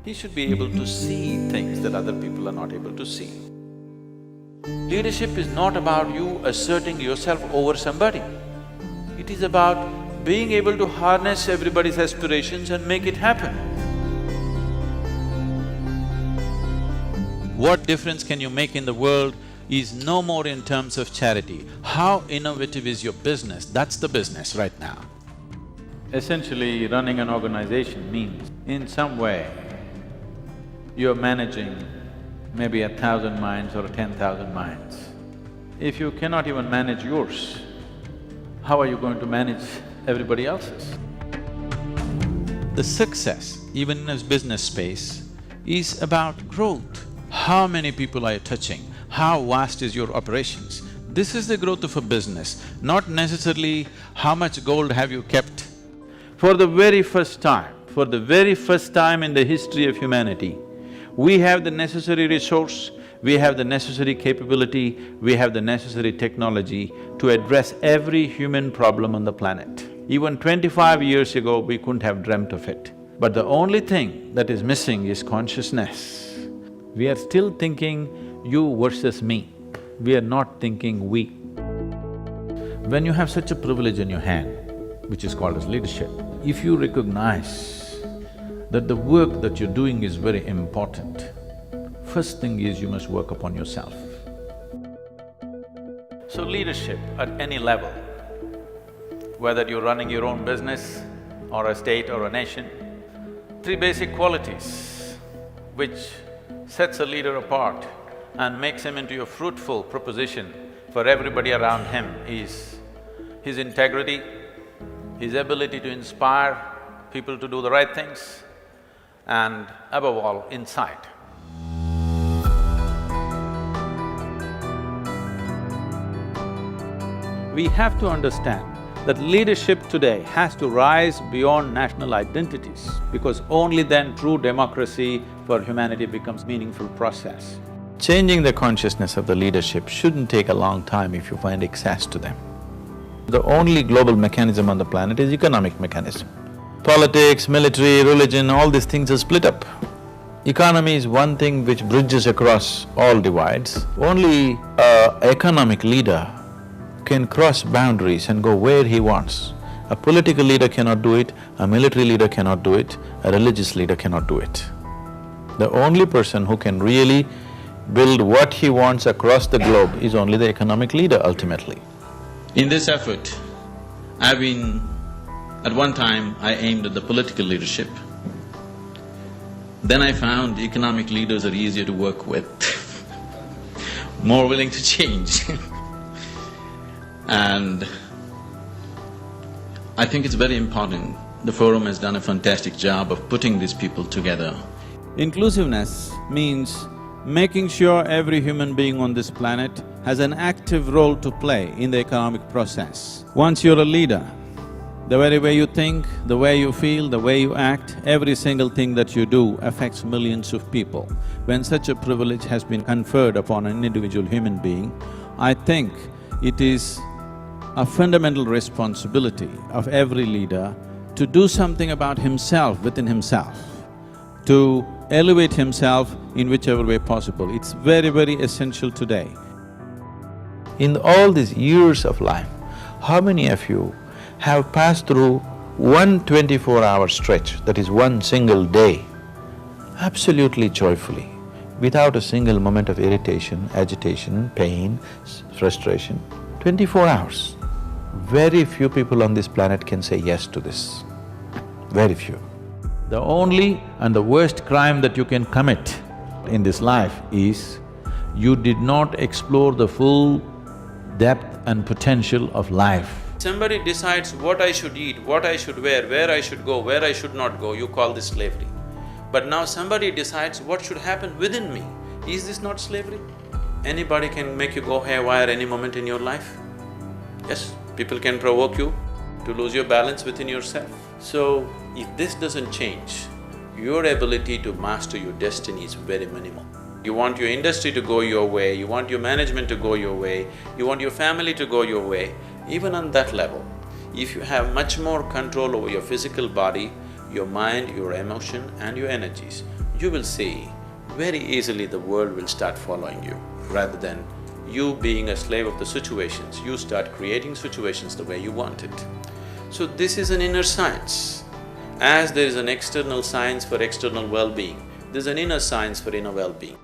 He should be able to see things that other people are not able to see. Leadership is not about you asserting yourself over somebody. It is about being able to harness everybody's aspirations and make it happen. What difference can you make in the world is no more in terms of charity. How innovative is your business? That's the business right now. Essentially, running an organization means, in some way, you're managing maybe 1,000 minds or 10,000 minds. If you cannot even manage yours, how are you going to manage everybody else's? The success, even in a business space, is about growth. How many people are you touching? How vast is your operations? This is the growth of a business, not necessarily how much gold have you kept. For the very first time in the history of humanity, we have the necessary resource, we have the necessary capability, we have the necessary technology to address every human problem on the planet. Even 25 years ago, we couldn't have dreamt of it. But the only thing that is missing is consciousness. We are still thinking you versus me, we are not thinking we. When you have such a privilege in your hand, which is called as leadership, if you recognize that the work that you're doing is very important, first thing is you must work upon yourself. So leadership at any level, whether you're running your own business or a state or a nation, three basic qualities which sets a leader apart and makes him into a fruitful proposition for everybody around him is his integrity, his ability to inspire people to do the right things, and above all, insight. We have to understand that leadership today has to rise beyond national identities, because only then true democracy for humanity becomes meaningful process. Changing the consciousness of the leadership shouldn't take a long time if you find access to them. The only global mechanism on the planet is economic mechanism. Politics, military, religion, all these things are split up. Economy is one thing which bridges across all divides. Only an economic leader can cross boundaries and go where he wants. A political leader cannot do it, a military leader cannot do it, a religious leader cannot do it. The only person who can really build what he wants across the globe is only the economic leader ultimately. In this effort, at one time I aimed at the political leadership. Then I found economic leaders are easier to work with, more willing to change. And I think it's very important. The forum has done a fantastic job of putting these people together. Inclusiveness means making sure every human being on this planet has an active role to play in the economic process. Once you're a leader, the very way you think, the way you feel, the way you act, every single thing that you do affects millions of people. When such a privilege has been conferred upon an individual human being, I think it is a fundamental responsibility of every leader to do something about himself within himself, to elevate himself in whichever way possible. It's very, very essential today. In all these years of life, how many of you have passed through one 24-hour stretch, that is one single day, absolutely joyfully, without a single moment of irritation, agitation, pain, frustration? 24 hours. Very few people on this planet can say yes to this, very few. The only and the worst crime that you can commit in this life is you did not explore the full depth and potential of life. Somebody decides what I should eat, what I should wear, where I should go, where I should not go, you call this slavery. But now somebody decides what should happen within me. Is this not slavery? Anybody can make you go haywire any moment in your life. Yes, people can provoke you to lose your balance within yourself. So, if this doesn't change, your ability to master your destiny is very minimal. You want your industry to go your way, you want your management to go your way, you want your family to go your way. Even on that level, if you have much more control over your physical body, your mind, your emotion and your energies, you will see very easily the world will start following you. Rather than you being a slave of the situations, you start creating situations the way you want it. So this is an inner science. As there is an external science for external well-being, there's an inner science for inner well-being.